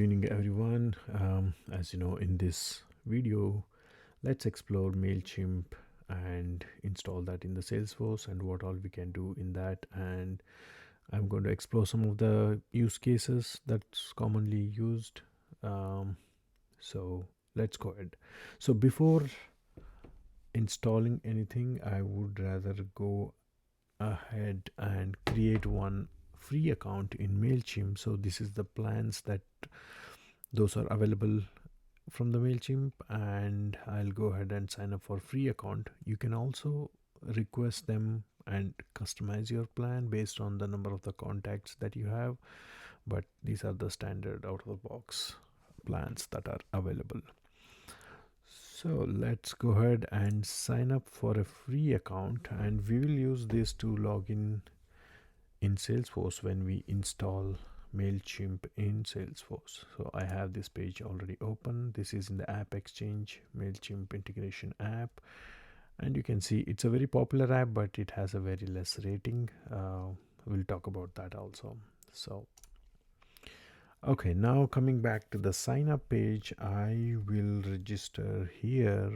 Evening everyone. As you know, in this video, let's explore Mailchimp and install that in the Salesforce and what all we can do in that. And I'm going to explore some of the use cases that's commonly used. Um, so let's go ahead. So before installing anything, I would rather go ahead and create one free account in Mailchimp. So this is the plans that those are available from the Mailchimp, and I'll go ahead and sign up for free account. You can also request them and customize your plan based on the number of the contacts that you have, but these are the standard out of the box plans that are available. So let's go ahead and sign up for a free account, and we will use this to log in Salesforce when we install Mailchimp in Salesforce. So I have this page already open. This is in the App Exchange Mailchimp integration app, and you can see it's a very popular app, but it has a very less rating. We'll talk about that also. So okay, now coming back to the sign up page, I will register here.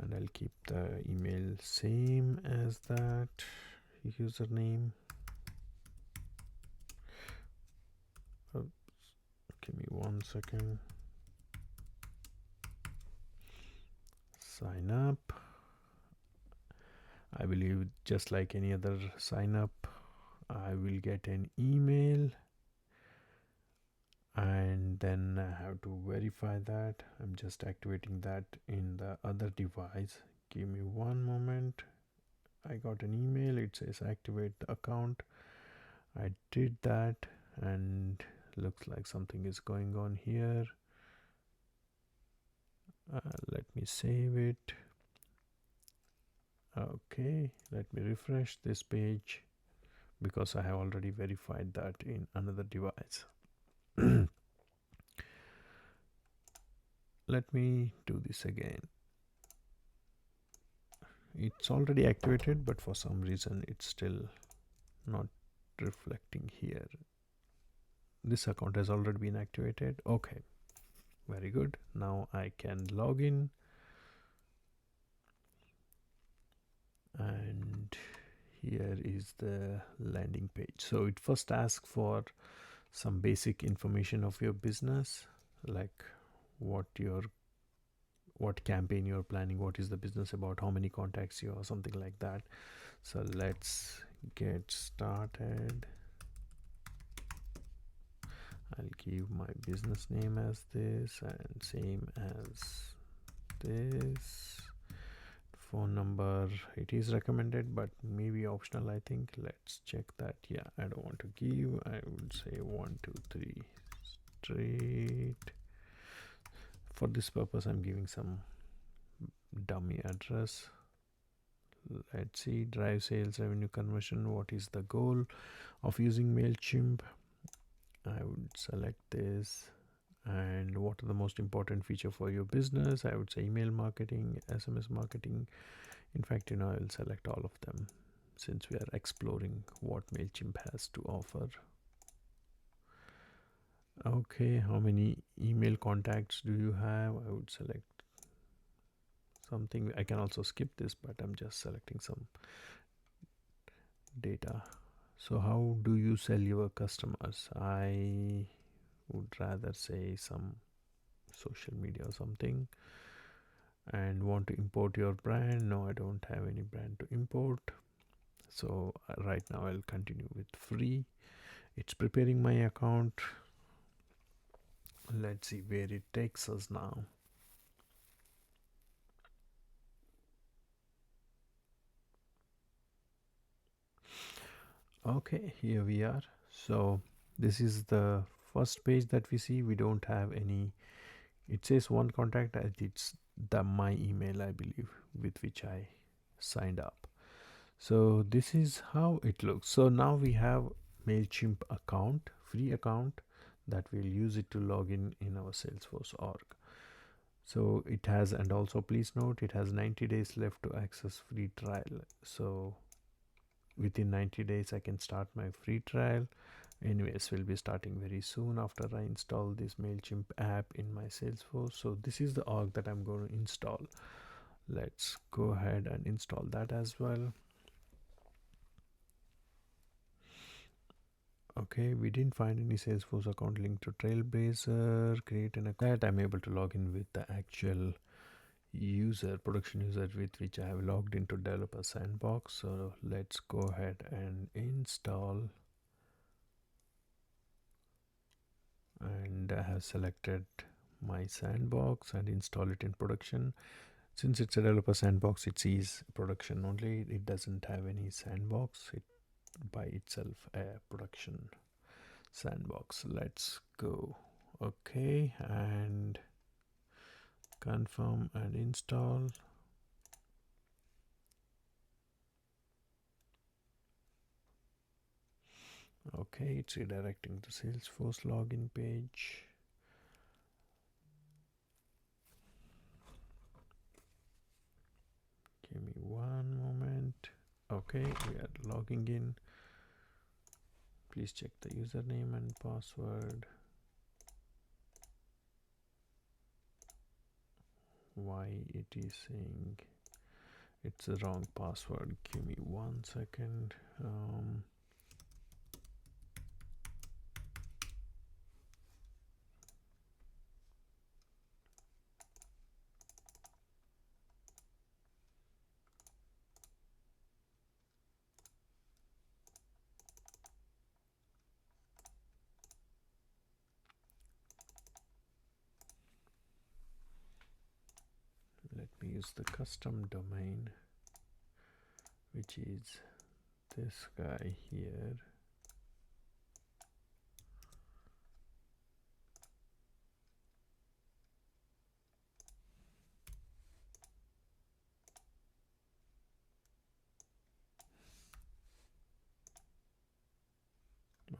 And I'll keep the email same as that username. Give me 1 second. Sign up. I believe just like any other sign up, I will get an email and then I have to verify that. I'm just activating that in the other device. Give me one moment. I got an email. It says activate the account. I did that and looks like something is going on here. Let me save it. Okay, let me refresh this page because I have already verified that in another device. Let me do this again. It's already activated, but for some reason it's still not reflecting here. This account has already been activated. Okay, very good. Now I can log in, and here is the landing page. So it first asks for some basic information of your business, like what campaign you're planning, what is the business about, how many contacts you have, something like that. So let's get started. I'll give my business name as this and same as this. Phone number, it is recommended but maybe optional, I think. Let's check that. Yeah, I don't want to give. I would say 123 Street. For this purpose I'm giving some dummy address. Let's see, drive sales, revenue, conversion. What is the goal of using Mailchimp? I would select this. And what are the most important feature for your business? I would say email marketing, SMS marketing. In fact, I will select all of them since we are exploring what Mailchimp has to offer. Okay, how many email contacts do you have? I would select something. I can also skip this, but I'm just selecting some data. So how do you sell your customers? I would rather say some social media or something. And want to import your brand? No, I don't have any brand to import. So right now I'll continue with free. It's preparing my account. Let's see where it takes us now. Okay, here we are. So this is the first page that we see. We don't have any. It says one contact, and it's my email, I believe, with which I signed up. So this is how it looks. So now we have Mailchimp account, free account, that we'll use it to log in our Salesforce org. So it has, and also please note, it has 90 days left to access free trial. So within 90 days I can start my free trial. Anyways, we'll be starting very soon after I install this Mailchimp app in my Salesforce. So this is the org that I'm going to install. Let's go ahead and install that as well. Okay, we didn't find any Salesforce account linked to Trailblazer. Create an account. I'm able to log in with the actual user, production user with which I have logged into developer sandbox. So let's go ahead and install, and I have selected my sandbox and install it in production. Since it's a developer sandbox, it sees production only, it doesn't have any sandbox. It by itself a production sandbox. Let's go. Okay, and confirm and install. Okay, it's redirecting the Salesforce login page. Give me one moment. Okay, we are logging in. Please check the username and password. Why it is saying it's a wrong password? Give me 1 second. Let me use the custom domain, which is this guy here.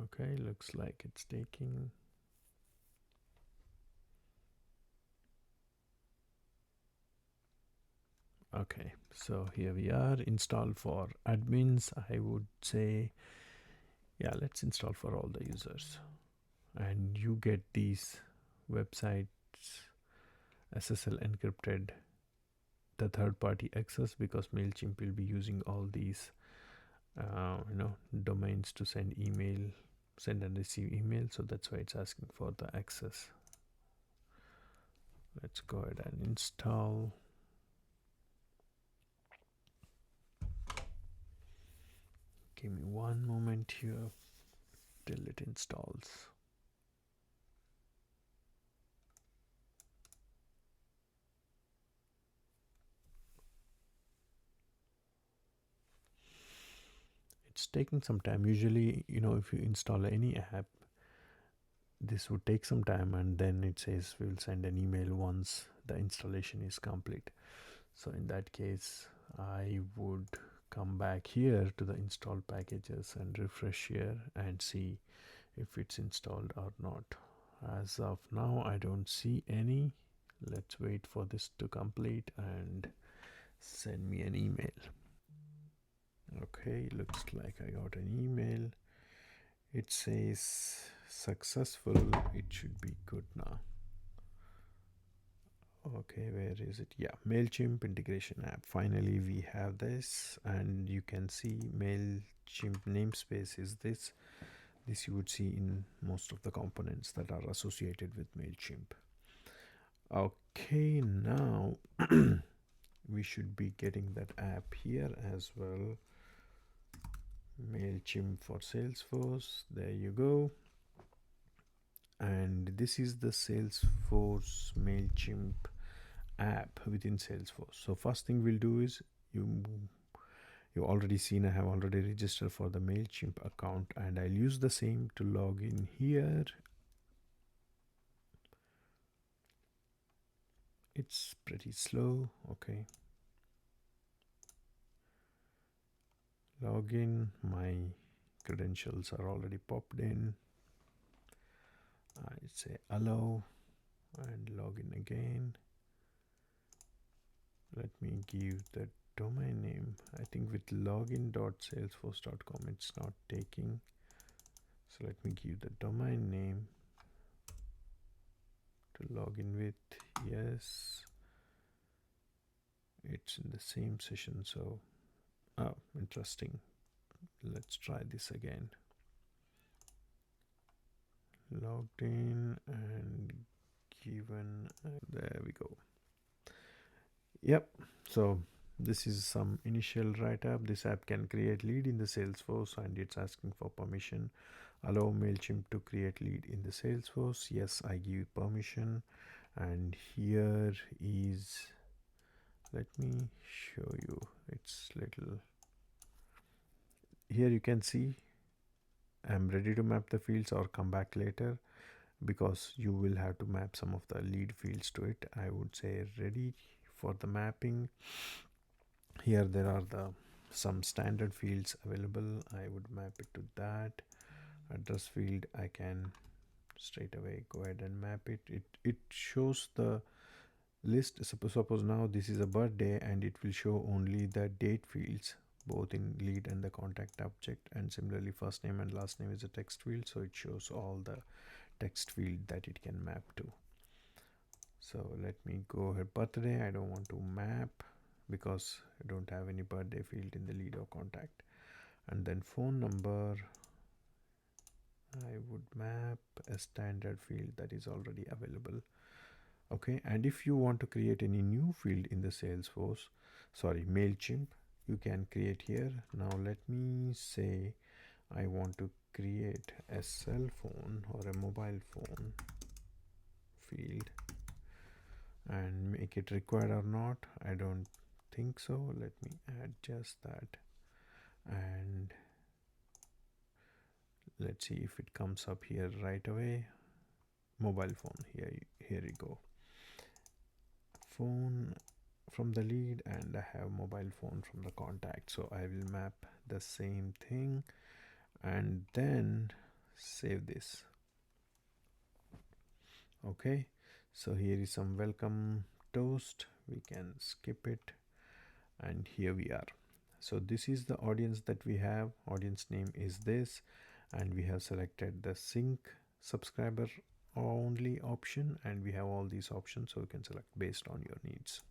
Okay, looks like it's taking. Okay, so here we are. Install for admins. I would say, yeah, let's install for all the users. And you get these websites SSL encrypted, the third party access, because Mailchimp will be using all these domains to send and receive email. So that's why it's asking for the access. Let's go ahead and install. Give me one moment here till it installs. It's taking some time. Usually, if you install any app, this would take some time, and then it says we'll send an email once the installation is complete. So in that case, I would come back here to the install packages and refresh here and see if it's installed or not. As of now, I don't see any. Let's wait for this to complete and send me an email. Okay, looks like I got an email. It says successful. It should be good now. Okay, where is it? Yeah, Mailchimp integration app. Finally, we have this, and you can see Mailchimp namespace is this. This you would see in most of the components that are associated with Mailchimp. Okay, now we should be getting that app here as well. Mailchimp for Salesforce. There you go. And this is the Salesforce Mailchimp app within Salesforce. So first thing we'll do is you already seen I have already registered for the Mailchimp account, and I'll use the same to log in here. It's pretty slow. Okay, login. My credentials are already popped in. I say allow and log in again. Let me give the domain name. I think with login.salesforce.com it's not taking. So let me give the domain name to login with. Yes, it's in the same session. So, oh, interesting. Let's try this again. Logged in and given. There we go. Yep. So this is some initial write-up. This app can create lead in the Salesforce, and it's asking for permission. Allow Mailchimp to create lead in the Salesforce. Yes, I give permission. And here is, let me show you. It's little. Here you can see I'm ready to map the fields or come back later, because you will have to map some of the lead fields to it. I would say ready for the mapping. Here there are some standard fields available. I would map it to that. Address field, I can straight away go ahead and map it. It shows the list. Suppose now this is a birthday, and it will show only the date fields, both in lead and the contact object. And similarly, first name and last name is a text field, so it shows all the text field that it can map to. So let me go ahead. Birthday, I don't want to map because I don't have any birthday field in the lead or contact. And then phone number, I would map a standard field that is already available. Okay, and if you want to create any new field in the Mailchimp, you can create here. Now let me say I want to create a cell phone or a mobile phone field and make it required or not. I don't think so. Let me add just that, and let's see if it comes up here right away. Mobile phone, here you go. Phone from the lead, and I have mobile phone from the contact. So I will map the same thing and then save this. Okay, so here is some welcome toast. We can skip it, and here we are. So this is the audience that we have. Audience name is this, and we have selected the sync subscriber only option, and we have all these options, so you can select based on your needs.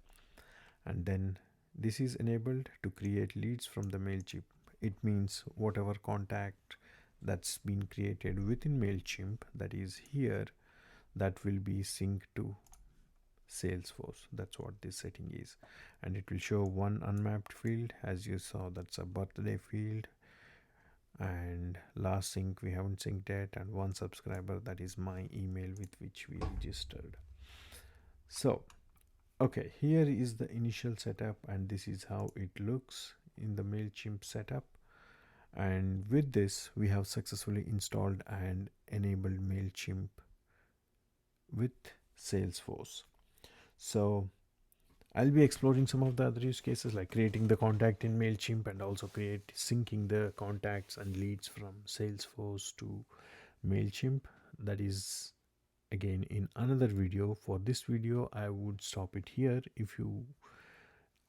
And then this is enabled to create leads from the Mailchimp. It means whatever contact that's been created within Mailchimp, that is here, that will be synced to Salesforce. That's what this setting is. And it will show one unmapped field. As you saw, that's a birthday field. And last sync we haven't synced yet, and one subscriber, that is my email with which we registered. So okay, here is the initial setup, and this is how it looks in the Mailchimp setup. And with this, we have successfully installed and enabled Mailchimp with Salesforce. So I'll be exploring some of the other use cases, like creating the contact in Mailchimp and also syncing the contacts and leads from Salesforce to Mailchimp. That is again in another video. For this video, I would stop it here. If you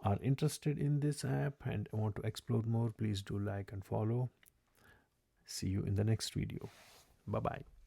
are interested in this app and want to explore more, please do like and follow. See you in the next video. Bye bye.